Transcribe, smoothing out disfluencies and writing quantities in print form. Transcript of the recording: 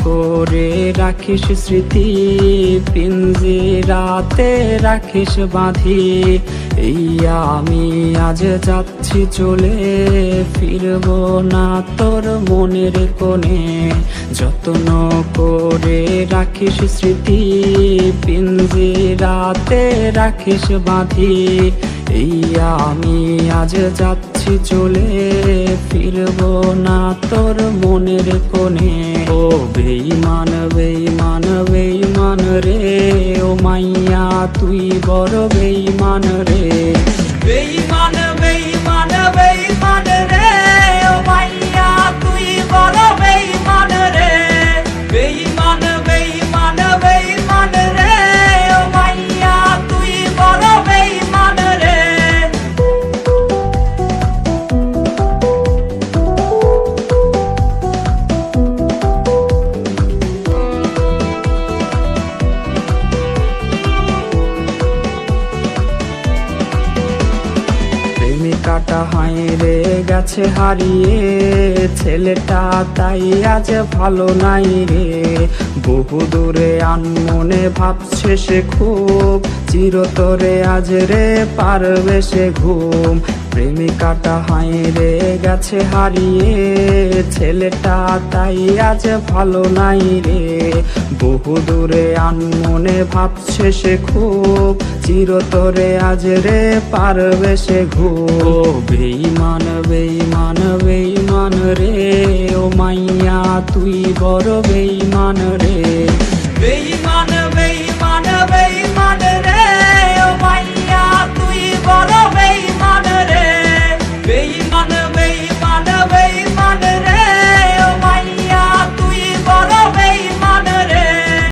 করে রাখিস স্মৃতি, পিঞ্জিরাতে রাখিস বাঁধি। এই আমি আজ যাচ্ছি চলে, ফিরব না তোর মনের কোণে। যত্ন করে রাখিস স্মৃতি, পিঞ্জিরাতে রাখিস বাঁধি। এই আমি আজ যাচ্ছি চলে, ফিরব না তোর মনের কোণে। ও বেঈমান বেঈমান বেঈমান রে, ও মাইয়া তুই বড় বেঈমান রে। বেঈমান বেঈমান বেঈমান রে, ও মাইয়া তুই বড় বেঈমান রে। বেঈমান বেঈমান বেঈমান রে, ও মাইয়া তুই বড় বেঈমান রে। প্রেমিকাটা হায়রে গেছে হারিয়ে, ছেলেটা তাই আজ ভালো নাই রে। বহু দূরে আনমনে ভাবছে সে খুব, চিরতরে আজ রে পারবে সে ঘুম। প্রেমিকাটা হায়রে গেছে হারিয়ে, ছেলেটা তাই আজ ভালো নাই রে। বহু দূরে আনমনে ভাবছে সে খুব, চিরতরে আজ রে পারবে সে ঘুম। ও বেঈমান বেঈমান বেঈমান রে, ও মাইয়া তুই বড় বেঈমান রে।